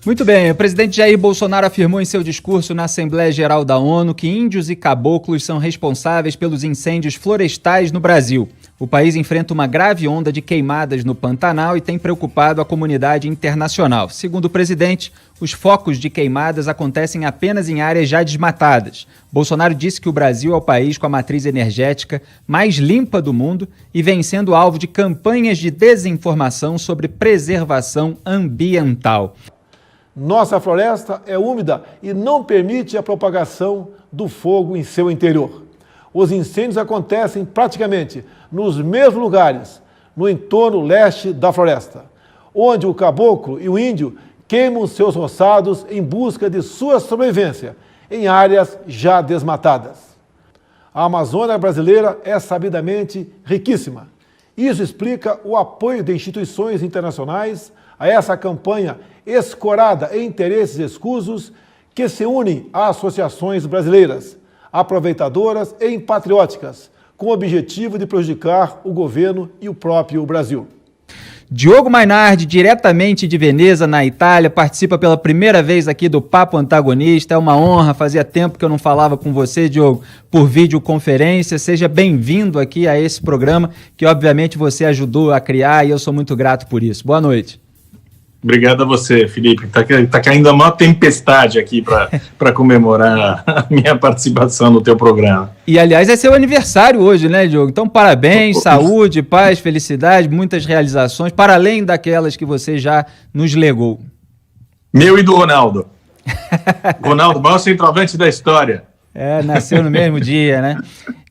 Muito bem, o presidente Jair Bolsonaro afirmou em seu discurso na Assembleia Geral da ONU que índios e caboclos são responsáveis pelos incêndios florestais no Brasil. O país enfrenta uma grave onda de queimadas no Pantanal e tem preocupado a comunidade internacional. Segundo o presidente, os focos de queimadas acontecem apenas em áreas já desmatadas. Bolsonaro disse que o Brasil é o país com a matriz energética mais limpa do mundo e vem sendo alvo de campanhas de desinformação sobre preservação ambiental. Nossa floresta é úmida e não permite a propagação do fogo em seu interior. Os incêndios acontecem praticamente nos mesmos lugares, no entorno leste da floresta, onde o caboclo e o índio queimam seus roçados em busca de sua sobrevivência, em áreas já desmatadas. A Amazônia brasileira é sabidamente riquíssima. Isso explica o apoio de instituições internacionais a essa campanha escorada em interesses escusos que se unem a associações brasileiras, aproveitadoras e patrióticas, com o objetivo de prejudicar o governo e o próprio Brasil. Diogo Mainardi, diretamente de Veneza, na Itália, participa pela primeira vez aqui do Papo Antagonista. É uma honra, fazia tempo que eu não falava com você, Diogo, por videoconferência. Seja bem-vindo aqui a esse programa, que obviamente você ajudou a criar e eu sou muito grato por isso. Boa noite. Obrigado a você, Felipe. Tá caindo a maior tempestade aqui para comemorar a minha participação no teu programa. E, aliás, é seu aniversário hoje, né, Diogo? Então, parabéns, saúde, paz, felicidade, muitas realizações, para além daquelas que você já nos legou. Meu e do Ronaldo. Ronaldo, maior centroavante da história. Nasceu no mesmo dia, né?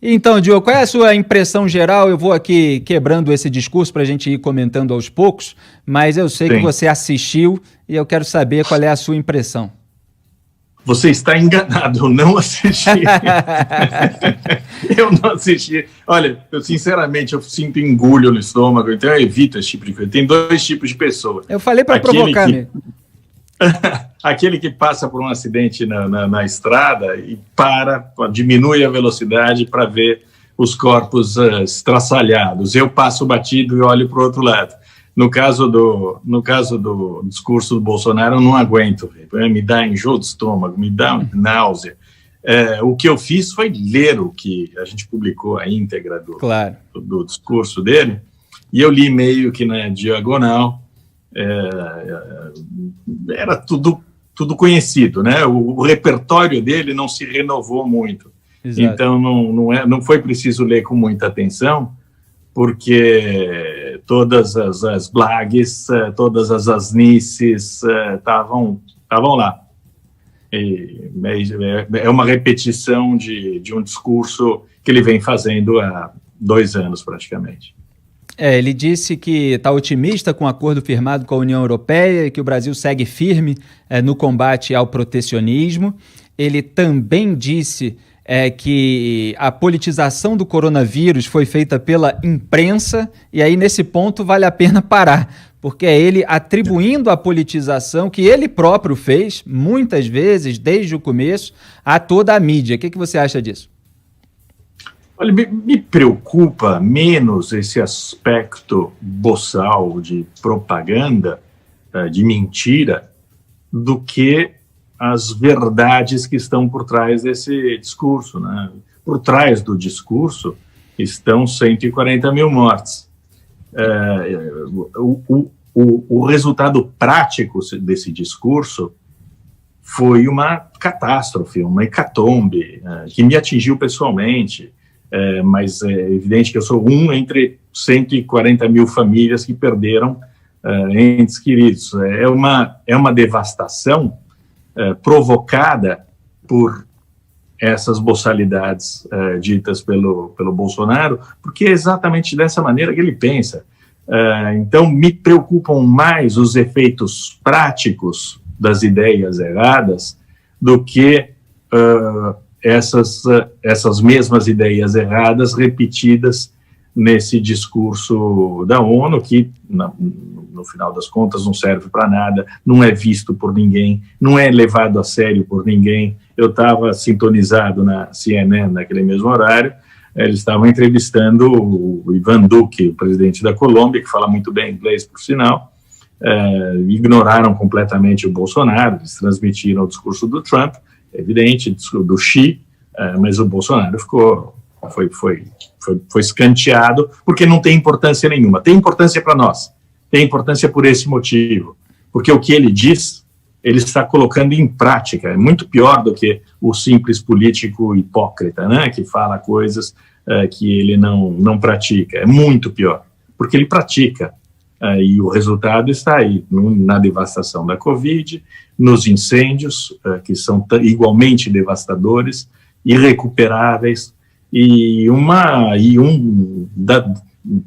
Então, Diogo, qual é a sua impressão geral? Eu vou aqui quebrando esse discurso para a gente ir comentando aos poucos, mas eu sei que você assistiu e eu quero saber qual é a sua impressão. Você está enganado, eu não assisti. Eu não assisti. Olha, sinceramente, eu sinto engulho no estômago, então eu evito esse tipo de coisa. Tem dois tipos de pessoas. Eu falei para provocar, né? Aquele que passa por um acidente na estrada e diminui a velocidade para ver os corpos estraçalhados. Eu passo batido e olho para o outro lado. No caso do discurso do Bolsonaro, eu não aguento. Me dá enjoo de estômago, me dá náusea. O que eu fiz foi ler o que a gente publicou, a íntegra do discurso dele, e eu li meio que na diagonal. Era tudo conhecido, né? O repertório dele não se renovou muito. Exato. Então não foi preciso ler com muita atenção, porque todas as blagues, todas as asnices estavam lá. É uma repetição de um discurso que ele vem fazendo há 2 anos praticamente. Ele disse que está otimista com o acordo firmado com a União Europeia e que o Brasil segue firme no combate ao protecionismo. Ele também disse que a politização do coronavírus foi feita pela imprensa e aí nesse ponto vale a pena parar, porque é ele atribuindo a politização que ele próprio fez, muitas vezes, desde o começo, a toda a mídia. O que você acha disso? Olha, me preocupa menos esse aspecto boçal de propaganda, de mentira, do que as verdades que estão por trás desse discurso, né? Por trás do discurso estão 140 mil mortes. O resultado prático desse discurso foi uma catástrofe, uma hecatombe, que me atingiu pessoalmente. Mas é evidente que eu sou um entre 140 mil famílias que perderam entes queridos. É uma devastação provocada por essas boçalidades ditas pelo Bolsonaro, porque é exatamente dessa maneira que ele pensa. Então, me preocupam mais os efeitos práticos das ideias erradas do que essas mesmas ideias erradas repetidas nesse discurso da ONU, que no final das contas não serve para nada, não é visto por ninguém, não é levado a sério por ninguém. Eu estava sintonizado na CNN naquele mesmo horário, eles estavam entrevistando o Ivan Duque, o presidente da Colômbia, que fala muito bem inglês, por sinal, ignoraram completamente o Bolsonaro, eles transmitiram o discurso do Trump, é evidente, do Xi, mas o Bolsonaro foi escanteado, porque não tem importância nenhuma. Tem importância para nós, tem importância por esse motivo, porque o que ele diz, ele está colocando em prática, é muito pior do que o simples político hipócrita, né, que fala coisas que ele não pratica, é muito pior, porque ele pratica. E o resultado está aí, na devastação da Covid, nos incêndios, que são igualmente devastadores, irrecuperáveis,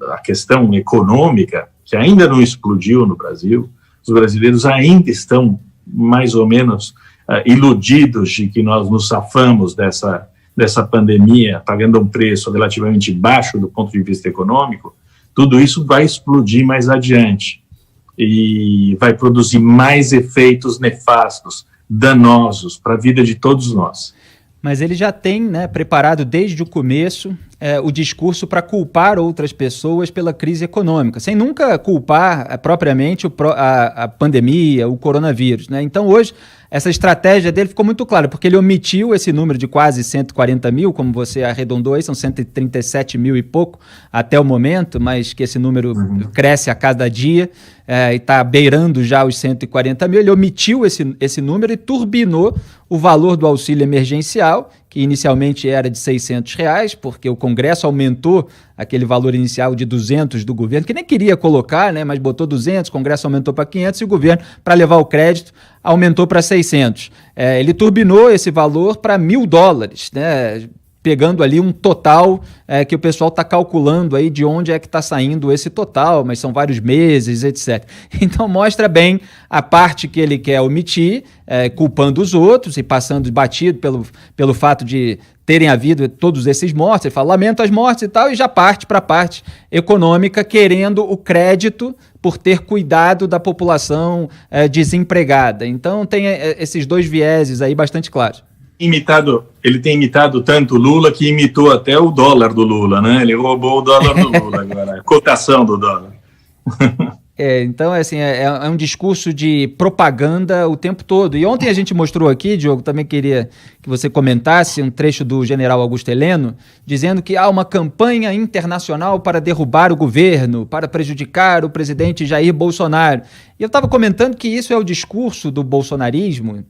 a questão econômica, que ainda não explodiu no Brasil. Os brasileiros ainda estão mais ou menos iludidos de que nós nos safamos dessa pandemia, pagando um preço relativamente baixo do ponto de vista econômico. Tudo isso vai explodir mais adiante e vai produzir mais efeitos nefastos, danosos para a vida de todos nós. Mas ele já tem, né, preparado desde o começo o discurso para culpar outras pessoas pela crise econômica, sem nunca culpar propriamente a pandemia, o coronavírus, né? Então hoje essa estratégia dele ficou muito clara, porque ele omitiu esse número de quase 140 mil, como você arredondou aí, são 137 mil e pouco até o momento, mas que esse número cresce a cada dia e está beirando já os 140 mil. Ele omitiu esse número e turbinou o valor do auxílio emergencial, que inicialmente era de R$600, porque o Congresso aumentou aquele valor inicial de 200 do governo, que nem queria colocar, né, mas botou 200, o Congresso aumentou para 500 e o governo, para levar o crédito, aumentou para 600. Ele turbinou esse valor para $1.000, né, pegando ali um total que o pessoal está calculando aí de onde é que está saindo esse total, mas são vários meses, etc. Então mostra bem a parte que ele quer omitir, culpando os outros e passando batido pelo fato de terem havido todos esses mortos. Ele fala, lamento as mortes e tal, e já parte para a parte econômica, querendo o crédito por ter cuidado da população desempregada. Então tem esses dois vieses aí bastante claros. Ele tem imitado tanto o Lula que imitou até o dólar do Lula, né? Ele roubou o dólar do Lula agora, a cotação do dólar. Então, assim, é um discurso de propaganda o tempo todo. E ontem a gente mostrou aqui, Diogo, também queria que você comentasse um trecho do general Augusto Heleno, dizendo que há uma campanha internacional para derrubar o governo, para prejudicar o presidente Jair Bolsonaro. E eu estava comentando que isso é o discurso do bolsonarismo,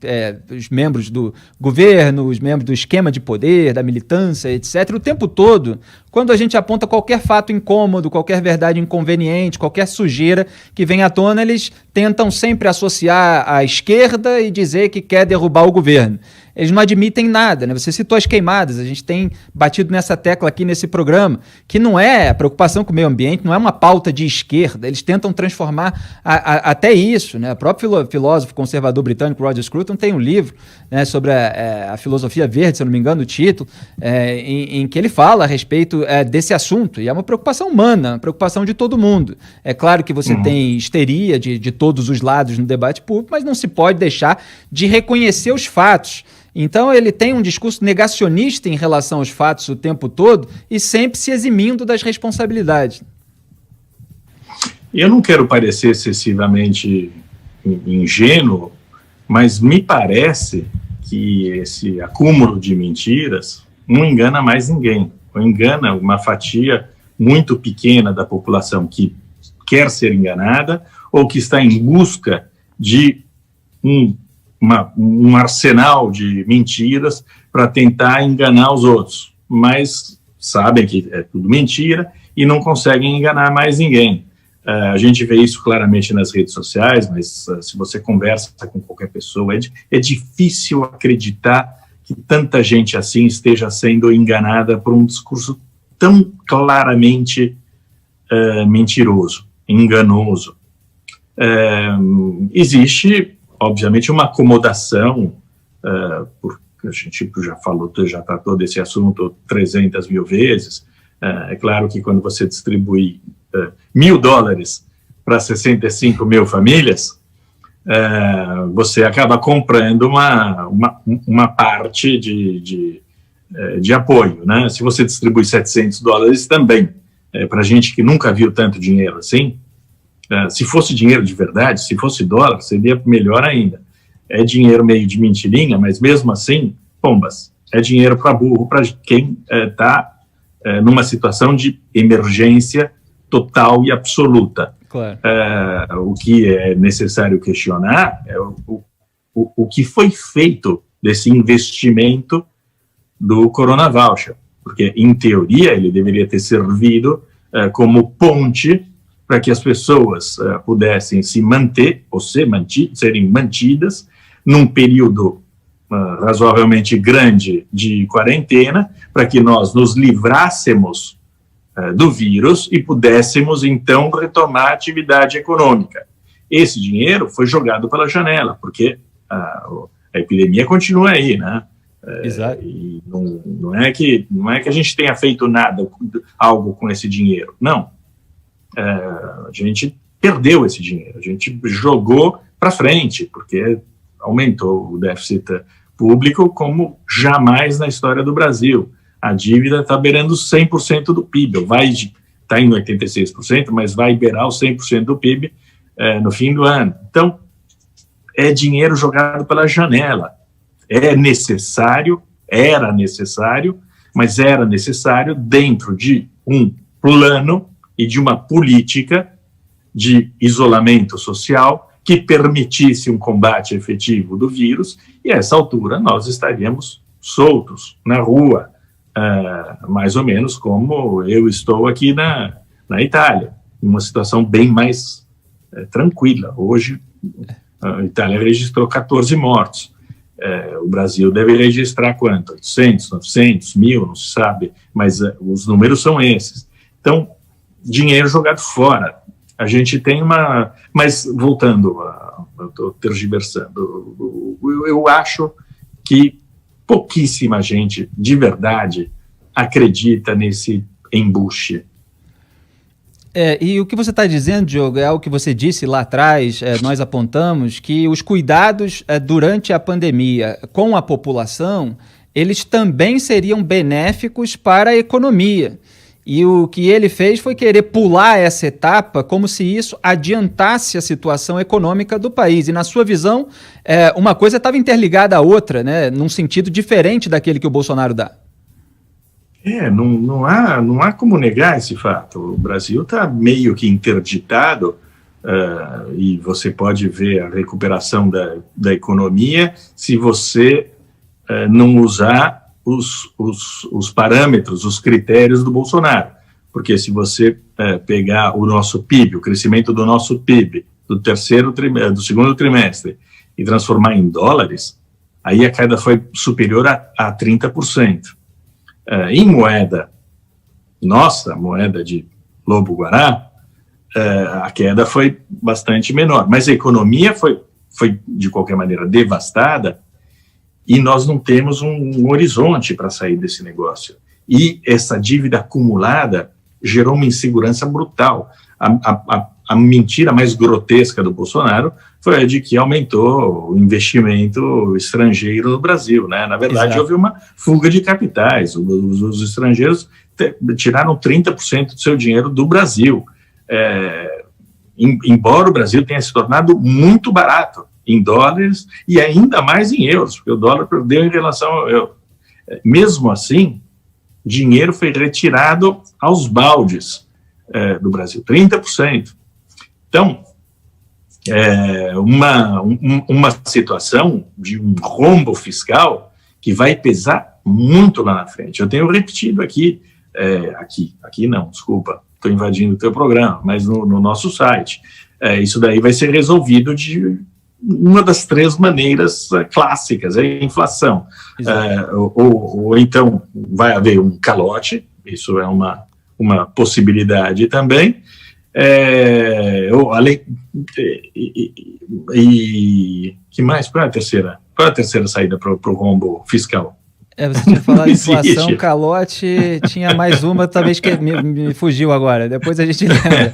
os membros do governo, os membros do esquema de poder, da militância, etc. O tempo todo, quando a gente aponta qualquer fato incômodo, qualquer verdade inconveniente, qualquer sujeira que vem à tona, eles tentam sempre associar à esquerda e dizer que quer derrubar o governo. Eles não admitem nada, né? Você citou as queimadas, a gente tem batido nessa tecla aqui nesse programa, que não é a preocupação com o meio ambiente, não é uma pauta de esquerda, eles tentam transformar até isso, né? O próprio filósofo conservador britânico Roger Scruton tem um livro, né, sobre a filosofia verde, se eu não me engano o título, em que ele fala a respeito desse assunto, e é uma preocupação humana, uma preocupação de todo mundo. É claro que você tem histeria de todos os lados no debate público, mas não se pode deixar de reconhecer os fatos. Então ele tem um discurso negacionista em relação aos fatos o tempo todo e sempre se eximindo das responsabilidades. Eu não quero parecer excessivamente ingênuo, mas me parece que esse acúmulo de mentiras não engana mais ninguém, ou engana uma fatia muito pequena da população que quer ser enganada ou que está em busca de um arsenal de mentiras para tentar enganar os outros, mas sabem que é tudo mentira e não conseguem enganar mais ninguém. A gente vê isso claramente nas redes sociais, mas se você conversa com qualquer pessoa, é difícil acreditar que tanta gente assim esteja sendo enganada por um discurso tão claramente mentiroso, enganoso. Existe, obviamente, uma acomodação, porque a gente já tratou desse assunto 300 mil vezes. É claro que quando você distribui $1.000 para 65 mil famílias, você acaba comprando uma parte de apoio, né? Se você distribui $700 também, para gente que nunca viu tanto dinheiro assim, Se fosse dinheiro de verdade, se fosse dólar, seria melhor ainda. É dinheiro meio de mentirinha, mas mesmo assim, pombas, é dinheiro para burro, para quem está numa situação de emergência total e absoluta. Claro. O que é necessário questionar é o que foi feito desse investimento do Corona Voucher, porque, em teoria, ele deveria ter servido como ponte para que as pessoas pudessem se manter ou serem mantidas num período razoavelmente grande de quarentena, para que nós nos livrássemos do vírus e pudéssemos, então, retomar a atividade econômica. Esse dinheiro foi jogado pela janela, porque a epidemia continua aí, né? Exato. E não é que a gente tenha feito algo com esse dinheiro, não. A gente perdeu esse dinheiro, a gente jogou para frente, porque aumentou o déficit público como jamais na história do Brasil. A dívida está beirando 100% do PIB, está em 86%, mas vai beirar os 100% do PIB no fim do ano. Então, é dinheiro jogado pela janela. Era necessário, mas era necessário dentro de um plano e de uma política de isolamento social que permitisse um combate efetivo do vírus, e a essa altura nós estaríamos soltos na rua, mais ou menos como eu estou aqui na Itália, uma situação bem mais tranquila. Hoje, a Itália registrou 14 mortos. O Brasil deve registrar quanto? 800, 900, 1.000, não se sabe, mas os números são esses. Então, dinheiro jogado fora. A gente tem uma... Mas, voltando, eu estou tergiversando, eu acho que pouquíssima gente, de verdade, acredita nesse embuste. E o que você está dizendo, Diogo, é o que você disse lá atrás, nós apontamos que os cuidados durante a pandemia com a população, eles também seriam benéficos para a economia. E o que ele fez foi querer pular essa etapa como se isso adiantasse a situação econômica do país. E, na sua visão, uma coisa estava interligada à outra, né, num sentido diferente daquele que o Bolsonaro dá. Não há como negar esse fato. O Brasil está meio que interditado, e você pode ver a recuperação da economia se você não usar os parâmetros, os critérios do Bolsonaro. Porque se você pegar o nosso PIB, o crescimento do nosso PIB do segundo trimestre e transformar em dólares, aí a queda foi superior a 30%. Em moeda, nossa moeda de Lobo-Guará, a queda foi bastante menor, mas a economia foi de qualquer maneira devastada e nós não temos um horizonte para sair desse negócio. E essa dívida acumulada gerou uma insegurança brutal. A mentira mais grotesca do Bolsonaro foi a de que aumentou o investimento estrangeiro no Brasil, né? Na verdade, Exato. Houve uma fuga de capitais. Os estrangeiros tiraram 30% do seu dinheiro do Brasil. Embora o Brasil tenha se tornado muito barato em dólares e ainda mais em euros, porque o dólar perdeu em relação ao euro. Mesmo assim, dinheiro foi retirado aos baldes do Brasil, 30%. Então, uma situação de um rombo fiscal que vai pesar muito lá na frente. Eu tenho repetido aqui não, desculpa, estou invadindo o teu programa, mas no nosso site. Isso daí vai ser resolvido de uma das 3 maneiras clássicas, a inflação. Ou então vai haver um calote, isso é uma possibilidade também. Que mais? Qual é a terceira saída para o rombo fiscal? Você tinha falado inflação, calote, tinha mais uma, talvez que me fugiu agora, depois a gente lembra.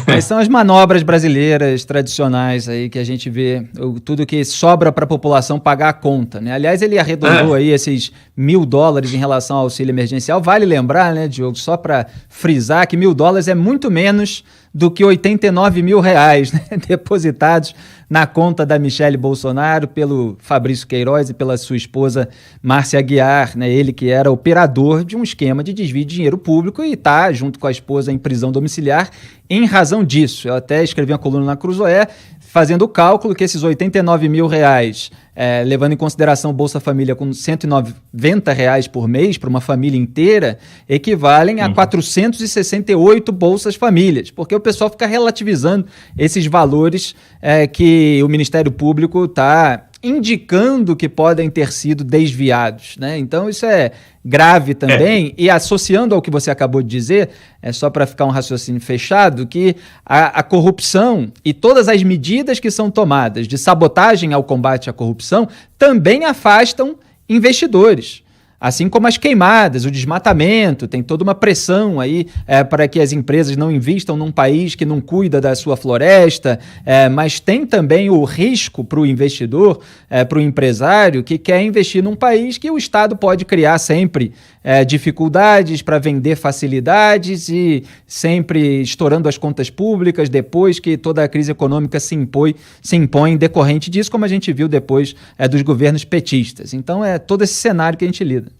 Mas são as manobras brasileiras tradicionais aí que a gente vê, tudo que sobra para a população pagar a conta, né? Aliás, ele arredondou aí esses $1.000 em relação ao auxílio emergencial. Vale lembrar, né, Diogo, só para frisar que $1.000 é muito menos do que 89 mil reais, né, depositados na conta da Michele Bolsonaro pelo Fabrício Queiroz e pela sua esposa Márcia Aguiar, né, ele que era operador de um esquema de desvio de dinheiro público e está, junto com a esposa, em prisão domiciliar em razão disso. Eu até escrevi uma coluna na Cruzoé fazendo o cálculo que esses 89 mil reais, levando em consideração o Bolsa Família com 190 reais por mês para uma família inteira, equivalem a 468 Bolsas Famílias, porque o pessoal fica relativizando esses valores que o Ministério Público está indicando que podem ter sido desviados, né? Então isso é grave também, e associando ao que você acabou de dizer, só para ficar um raciocínio fechado, que a corrupção e todas as medidas que são tomadas de sabotagem ao combate à corrupção também afastam investidores. Assim como as queimadas, o desmatamento, tem toda uma pressão aí para que as empresas não investam num país que não cuida da sua floresta, mas tem também o risco para o investidor, para o empresário que quer investir num país que o Estado pode criar sempre dificuldades para vender facilidades e sempre estourando as contas públicas depois que toda a crise econômica se impõe decorrente disso, como a gente viu depois dos governos petistas. Então é todo esse cenário que a gente lida.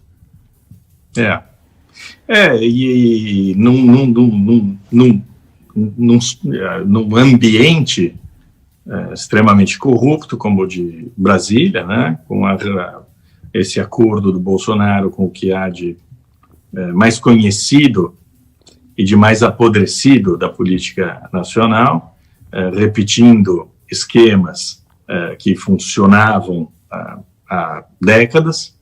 E num ambiente extremamente corrupto como o de Brasília, né, com esse acordo do Bolsonaro com o que há de mais conhecido e de mais apodrecido da política nacional, repetindo esquemas que funcionavam há décadas,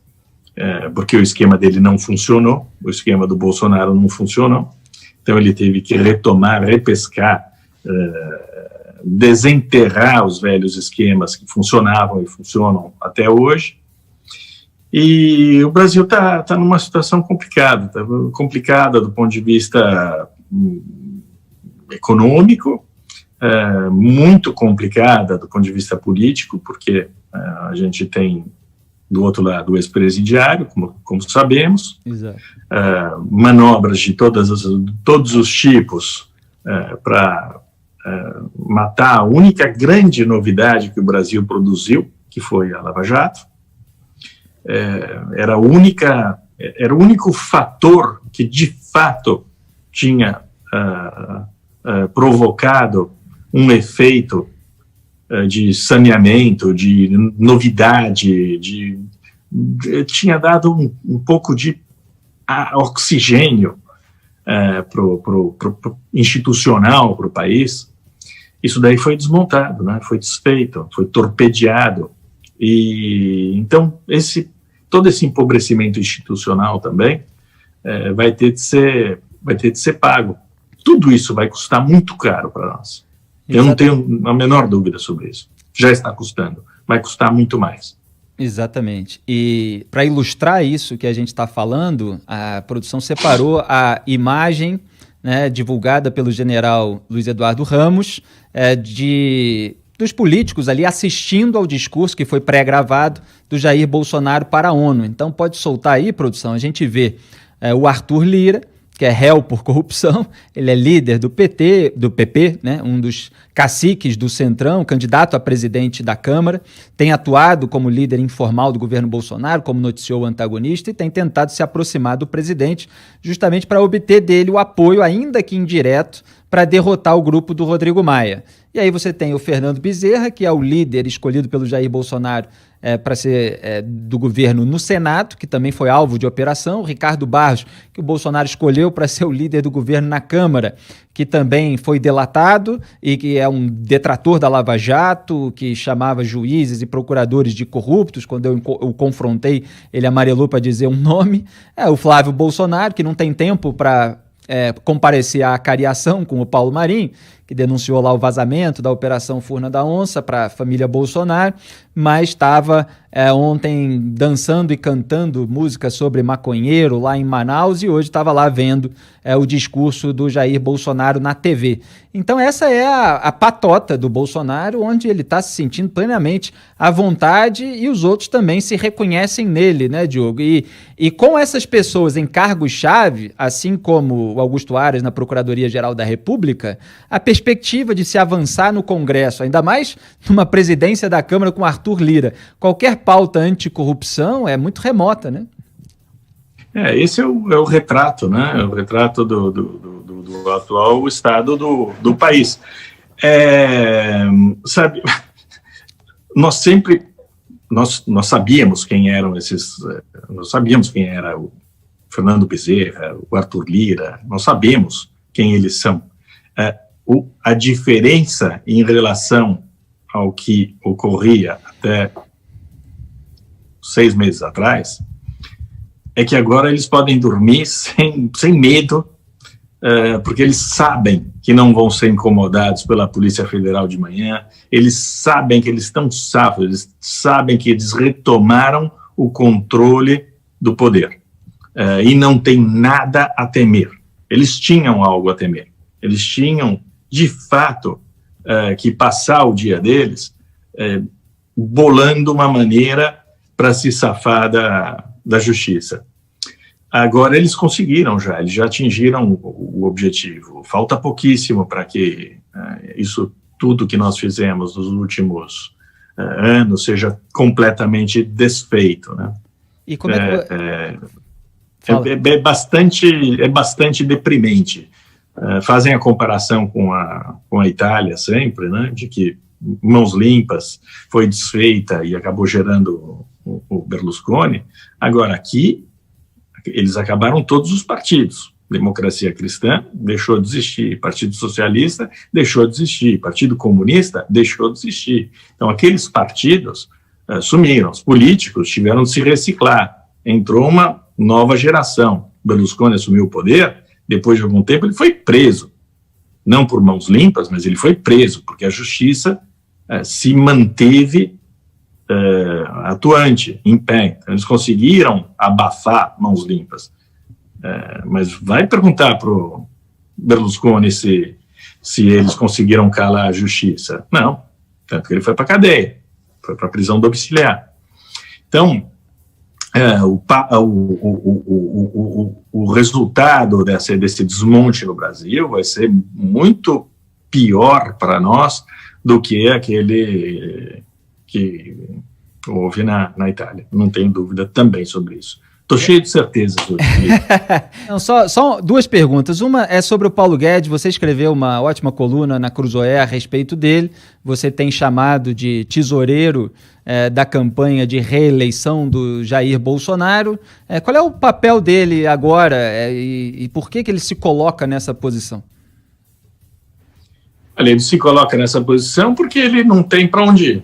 porque o esquema dele não funcionou, o esquema do Bolsonaro não funcionou, então ele teve que retomar, repescar, desenterrar os velhos esquemas que funcionavam e funcionam até hoje. E o Brasil está numa situação complicada do ponto de vista econômico, muito complicada do ponto de vista político, porque a gente tem do outro lado o ex-presidiário, como sabemos, manobras de todos os tipos para matar a única grande novidade que o Brasil produziu, que foi a Lava Jato. Era o único fator que de fato tinha provocado um efeito de saneamento, de novidade, tinha dado um pouco de oxigênio pro institucional para o país. Isso daí foi desmontado, né? Foi desfeito, foi torpedeado. E então todo esse empobrecimento institucional também vai ter de ser pago. Tudo isso vai custar muito caro para nós. Eu não tenho a menor dúvida sobre isso. Já está custando, vai custar muito mais. Exatamente. E para ilustrar isso que a gente está falando, a produção separou a imagem, né, divulgada pelo general Luiz Eduardo Ramos, dos políticos ali assistindo ao discurso que foi pré-gravado do Jair Bolsonaro para a ONU. Então pode soltar aí, produção, a gente vê o Arthur Lira, que é réu por corrupção, ele é líder do PP, né, um dos caciques do Centrão, candidato a presidente da Câmara, tem atuado como líder informal do governo Bolsonaro, como noticiou o antagonista, e tem tentado se aproximar do presidente justamente para obter dele o apoio, ainda que indireto, para derrotar o grupo do Rodrigo Maia. E aí você tem o Fernando Bezerra, que é o líder escolhido pelo Jair Bolsonaro para ser do governo no Senado, que também foi alvo de operação, o Ricardo Barros, que o Bolsonaro escolheu para ser o líder do governo na Câmara, que também foi delatado e que é um detrator da Lava Jato, que chamava juízes e procuradores de corruptos. Quando eu o confrontei, ele amarelou para dizer um nome. O Flávio Bolsonaro, que não tem tempo para comparecer à cariação com o Paulo Marinho, que denunciou lá o vazamento da Operação Furna da Onça para a família Bolsonaro, mas estava ontem dançando e cantando música sobre maconheiro lá em Manaus e hoje estava lá vendo o discurso do Jair Bolsonaro na TV. Então essa é a patota do Bolsonaro, onde ele está se sentindo plenamente à vontade e os outros também se reconhecem nele, né, Diogo? E com essas pessoas em cargos-chave, assim como o Augusto Aras na Procuradoria-Geral da República, a perspectiva de se avançar no Congresso, ainda mais numa presidência da Câmara com Arthur Lira, qualquer pauta anticorrupção é muito remota, né? Esse é o retrato, né? O retrato do atual estado do país. Sabe, nós sabíamos quem eram nós sabíamos quem era o Fernando Bezerra, o Arthur Lira, nós sabemos quem eles são. A diferença em relação ao que ocorria até 6 meses atrás é que agora eles podem dormir sem medo, porque eles sabem que não vão ser incomodados pela Polícia Federal de manhã, eles sabem que eles estão safos, eles sabem que eles retomaram o controle do poder, e não tem nada a temer. Eles tinham algo a temer, eles tinham, de fato, que passar o dia deles bolando uma maneira para se safar da justiça. Agora eles conseguiram eles já atingiram o objetivo. Falta pouquíssimo para que isso tudo que nós fizemos nos últimos anos seja completamente desfeito, né? E como é bastante deprimente. Fazem a comparação com a Itália sempre, né, de que Mãos Limpas foi desfeita e acabou gerando o Berlusconi. Agora aqui eles acabaram todos os partidos. Democracia Cristã deixou de existir, Partido Socialista deixou de existir, Partido Comunista deixou de existir. Então aqueles partidos sumiram, os políticos tiveram de se reciclar, entrou uma nova geração. Berlusconi assumiu o poder, depois de algum tempo ele foi preso, não por mãos limpas, mas ele foi preso, porque a justiça se manteve atuante, em pé. Então, eles conseguiram abafar Mãos Limpas. Mas vai perguntar para o Berlusconi se eles conseguiram calar a justiça. Não, tanto que ele foi para a cadeia, foi para a prisão domiciliar. Então, o resultado desse desmonte no Brasil vai ser muito pior para nós do que aquele que houve na Itália. Não tenho dúvida também sobre isso. Estou cheio de certezas hoje. Não, só 2 perguntas. Uma é sobre o Paulo Guedes. Você escreveu uma ótima coluna na Cruzoé a respeito dele. Você tem chamado de tesoureiro da campanha de reeleição do Jair Bolsonaro. Qual é o papel dele agora e por que ele se coloca nessa posição? Olha, ele se coloca nessa posição porque ele não tem para onde ir.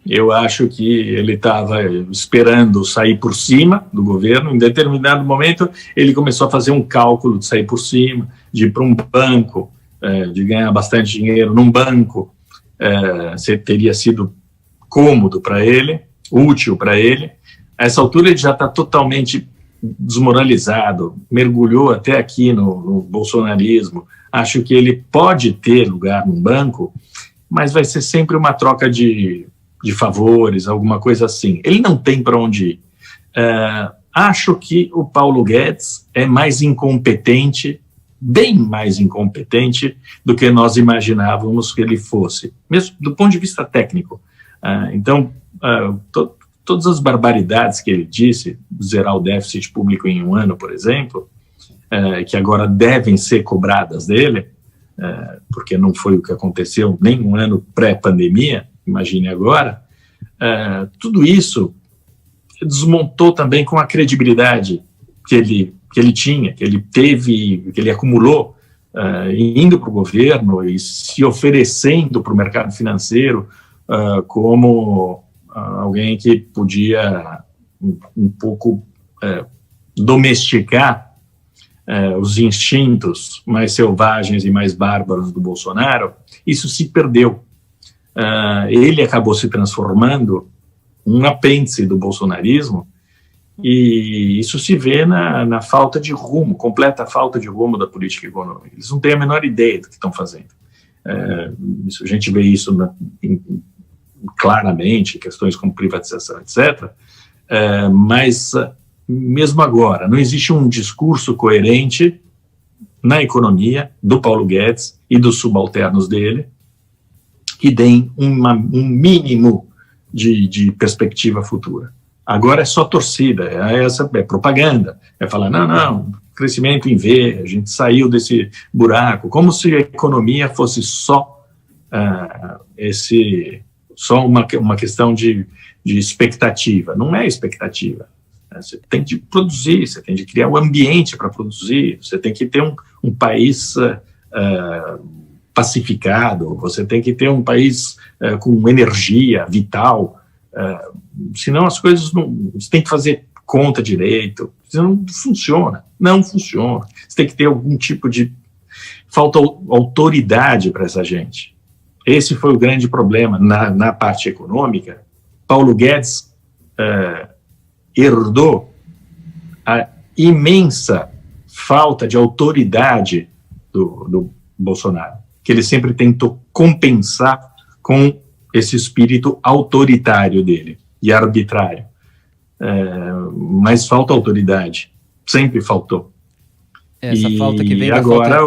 Eu acho que ele estava esperando sair por cima do governo. Em determinado momento, ele começou a fazer um cálculo de sair por cima, de ir para um banco, de ganhar bastante dinheiro num banco. Teria sido cômodo para ele, útil para ele. A essa altura, ele já está totalmente desmoralizado, mergulhou até aqui no bolsonarismo. Acho que ele pode ter lugar num banco, mas vai ser sempre uma troca de favores, alguma coisa assim. Ele não tem para onde ir. Acho que o Paulo Guedes é mais incompetente, bem mais incompetente do que nós imaginávamos que ele fosse, mesmo do ponto de vista técnico. Então, todas as barbaridades que ele disse, zerar o déficit público em 1 ano, por exemplo, que agora devem ser cobradas dele, porque não foi o que aconteceu nem 1 ano pré-pandemia, imagine agora, tudo isso desmontou também com a credibilidade que ele tinha, que ele teve, que ele acumulou, indo para o governo e se oferecendo para o mercado financeiro como alguém que podia um pouco domesticar os instintos mais selvagens e mais bárbaros do Bolsonaro, isso se perdeu. Ele acabou se transformando um apêndice do bolsonarismo, e isso se vê na falta de rumo, completa falta de rumo da política econômica. Eles não têm a menor ideia do que estão fazendo. A gente vê isso claramente, questões como privatização, etc. Mas, mesmo agora, não existe um discurso coerente na economia do Paulo Guedes e dos subalternos dele que deem um mínimo de perspectiva futura. Agora é só torcida, é propaganda, é falar, não, crescimento em V, a gente saiu desse buraco, como se a economia fosse só uma questão de expectativa. Não é expectativa. Você tem de produzir, você tem de criar um ambiente para produzir, você tem que ter um país pacificado, você tem que ter um país com energia vital, senão as coisas não... Você tem que fazer conta direito, senão não funciona. Você tem que ter algum tipo de... Falta autoridade para essa gente. Esse foi o grande problema na parte econômica. Paulo Guedes herdou a imensa falta de autoridade do Bolsonaro, que ele sempre tentou compensar com esse espírito autoritário dele e arbitrário. Mas falta autoridade, sempre faltou. Essa falta que vem agora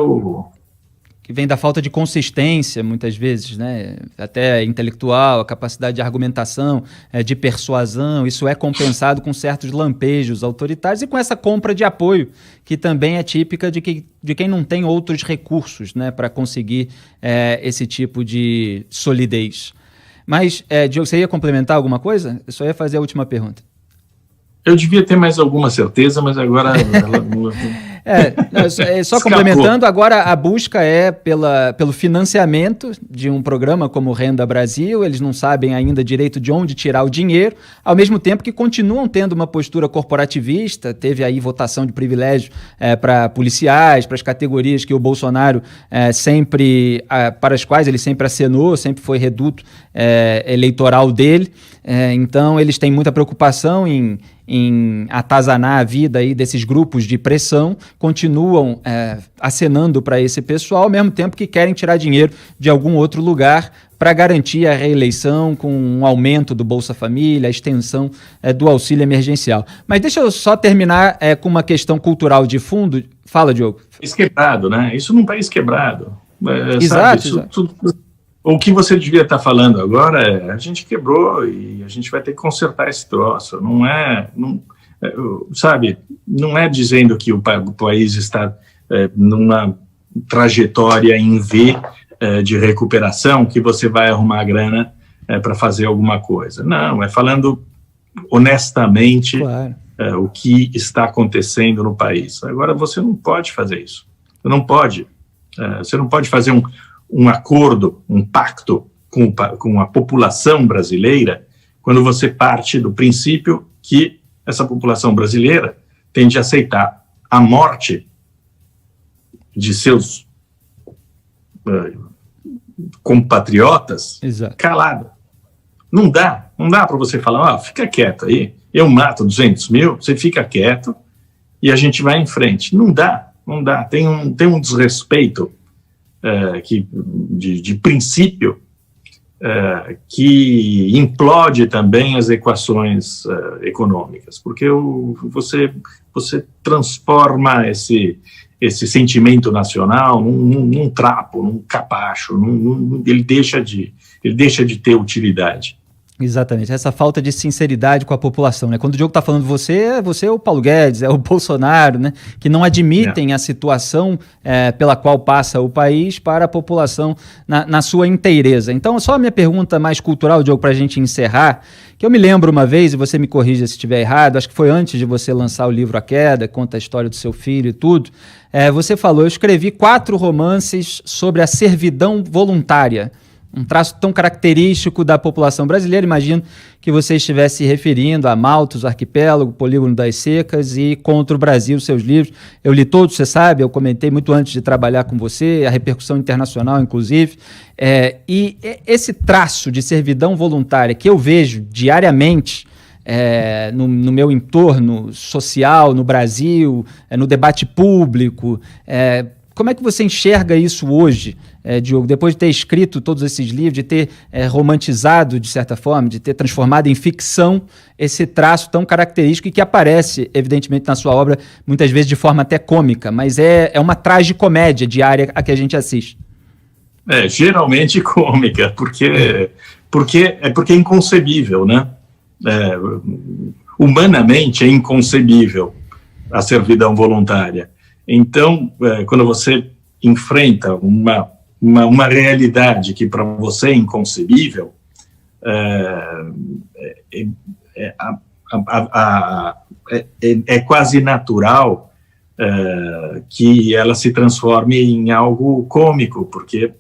que vem da falta de consistência, muitas vezes, né? Até intelectual, a capacidade de argumentação, de persuasão, isso é compensado com certos lampejos autoritários e com essa compra de apoio, que também é típica de quem não tem outros recursos, né, para conseguir esse tipo de solidez. Mas, Diogo, você ia complementar alguma coisa? Eu só ia fazer a última pergunta. Eu devia ter mais alguma certeza, mas agora... Só complementando, agora a busca é pelo financiamento de um programa como Renda Brasil. Eles não sabem ainda direito de onde tirar o dinheiro, ao mesmo tempo que continuam tendo uma postura corporativista. Teve aí votação de privilégio para policiais, para as categorias que o Bolsonaro para as quais ele sempre acenou, sempre foi reduto eleitoral dele. Então eles têm muita preocupação em atazanar a vida aí desses grupos de pressão, continuam acenando para esse pessoal, ao mesmo tempo que querem tirar dinheiro de algum outro lugar para garantir a reeleição com um aumento do Bolsa Família, a extensão do auxílio emergencial. Mas deixa eu só terminar com uma questão cultural de fundo. Fala, Diogo. País quebrado, né? Isso num país quebrado. Exato. O que você devia estar falando agora a gente quebrou e a gente vai ter que consertar esse troço. Não é dizendo que o país está numa trajetória em V de recuperação que você vai arrumar grana para fazer alguma coisa. Não, é falando honestamente, claro, o que está acontecendo no país. Agora, você não pode fazer isso. Você não pode fazer um acordo, um pacto com a população brasileira, quando você parte do princípio que essa população brasileira tem de aceitar a morte de seus compatriotas calada. Não dá para você falar, fica quieto aí, eu mato 200 mil, você fica quieto e a gente vai em frente. Não dá, tem um desrespeito de princípio que implode também as equações econômicas, porque você transforma esse sentimento nacional num trapo, num capacho, ele deixa de ter utilidade. Exatamente, essa falta de sinceridade com a população, né? Quando o Diogo está falando você é o Paulo Guedes, é o Bolsonaro, né? Que não admitem a situação pela qual passa o país para a população na sua inteireza. Então, só a minha pergunta mais cultural, Diogo, para a gente encerrar, que eu me lembro uma vez, e você me corrija se estiver errado, acho que foi antes de você lançar o livro A Queda, conta a história do seu filho e tudo, você falou, eu escrevi 4 romances sobre a servidão voluntária Um traço tão característico da população brasileira. Imagino que você estivesse se referindo a Malta, o Arquipélago, Polígono das Secas e Contra o Brasil, seus livros. Eu li todos, você sabe, eu comentei muito antes de trabalhar com você, a repercussão internacional, inclusive. E esse traço de servidão voluntária que eu vejo diariamente no meu entorno social, no Brasil, no debate público, como é que você enxerga isso hoje, Diogo, depois de ter escrito todos esses livros, de ter romantizado, de certa forma, de ter transformado em ficção esse traço tão característico e que aparece, evidentemente, na sua obra, muitas vezes de forma até cômica, mas é uma tragicomédia diária a que a gente assiste. Geralmente cômica, porque é inconcebível, né? Humanamente é inconcebível a servidão voluntária. Então, quando você enfrenta uma realidade que para você é inconcebível, é quase natural que ela se transforme em algo cômico, porque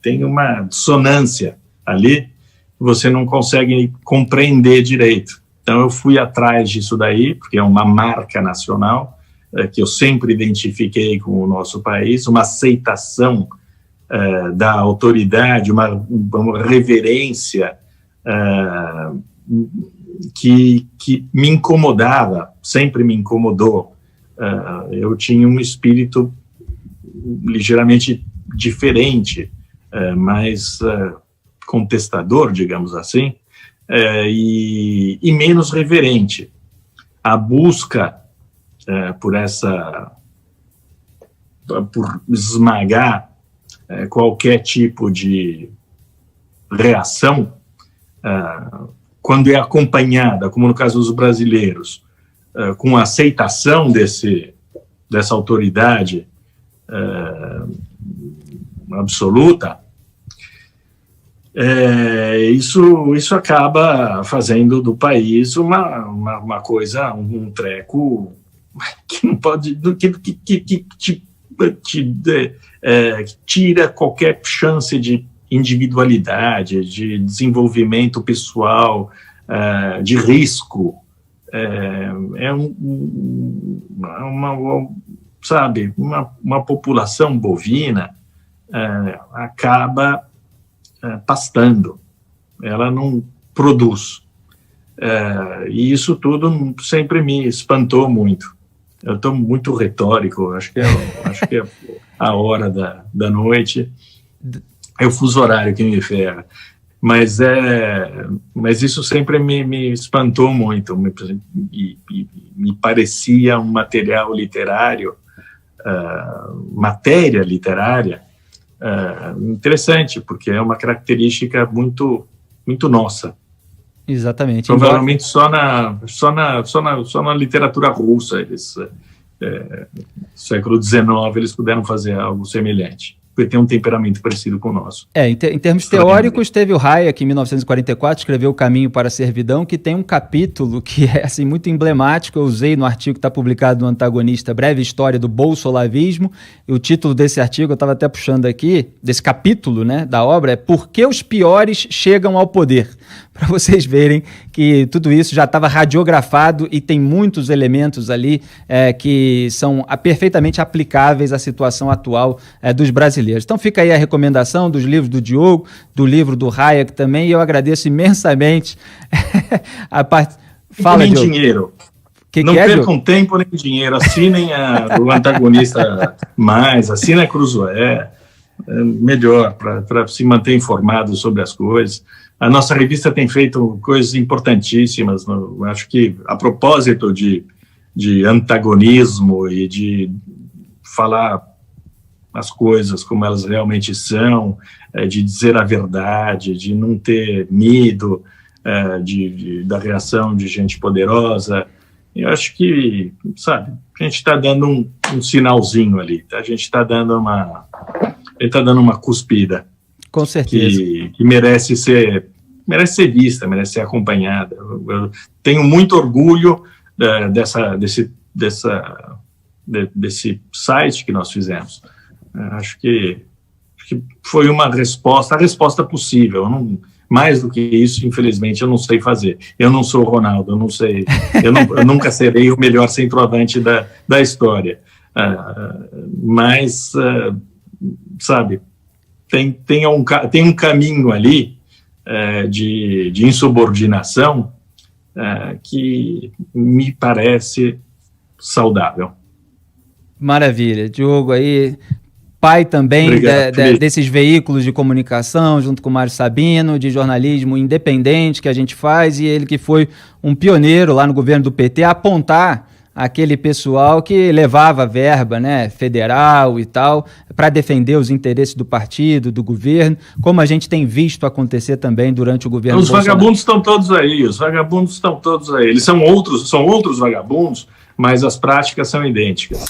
tem uma dissonância ali, você não consegue compreender direito. Então, eu fui atrás disso daí, porque é uma marca nacional, que eu sempre identifiquei com o nosso país, uma aceitação da autoridade, uma reverência que me incomodava, sempre me incomodou. Eu tinha um espírito ligeiramente diferente, mais contestador, digamos assim, e menos reverente. A busca por esmagar qualquer tipo de reação, quando é acompanhada, como no caso dos brasileiros, com a aceitação dessa autoridade absoluta, isso acaba fazendo do país uma coisa, um treco que não pode, que tira qualquer chance de individualidade, de desenvolvimento pessoal, de risco. Uma população bovina acaba pastando, ela não produz. E isso tudo sempre me espantou muito. Eu estou muito retórico, acho que é a hora da noite, é o fuso horário que me ferra, mas isso sempre me espantou muito, e me parecia um material literário, matéria literária, interessante, porque é uma característica muito, muito nossa. Exatamente. Provavelmente só na literatura russa, século XIX, eles puderam fazer algo semelhante, porque tem um temperamento parecido com o nosso. Em termos teóricos, teve o Hayek, em 1944, escreveu O Caminho para a Servidão, que tem um capítulo que é assim, muito emblemático. Eu usei no artigo que está publicado no Antagonista, Breve História do Bolsolavismo, e o título desse artigo, eu estava até puxando aqui, desse capítulo, né, da obra, é Por que os piores chegam ao poder? Para vocês verem que tudo isso já estava radiografado e tem muitos elementos ali que são perfeitamente aplicáveis à situação atual dos brasileiros. Então fica aí a recomendação dos livros do Diogo, do livro do Hayek também, e eu agradeço imensamente a parte. Fala, nem Diogo. Dinheiro. Não percam tempo nem dinheiro, assinem o Antagonista Mais, assinem a Cruzoé, melhor, para se manter informado sobre as coisas. A nossa revista tem feito coisas importantíssimas, acho que a propósito de antagonismo e de falar as coisas como elas realmente são, de dizer a verdade, de não ter medo da reação de gente poderosa. Eu acho que, sabe, a gente está dando um sinalzinho ali, tá? A gente está dando uma cuspida. Com certeza. Que merece ser vista, merece ser acompanhada. Eu tenho muito orgulho desse site que nós fizemos. Acho que que foi uma resposta, a resposta possível. Mais do que isso, infelizmente, eu não sei fazer. Eu não sou o Ronaldo, eu não sei, eu nunca serei o melhor centroavante da história. Mas, sabe, tem um caminho ali de insubordinação que me parece saudável. Maravilha. Diogo aí, pai também desses veículos de comunicação, junto com o Mário Sabino, de jornalismo independente que a gente faz, e ele que foi um pioneiro lá no governo do PT a apontar aquele pessoal que levava verba, né, federal e tal, para defender os interesses do partido, do governo, como a gente tem visto acontecer também durante o governo Bolsonaro. Vagabundos estão todos aí, eles são outros vagabundos, mas as práticas são idênticas.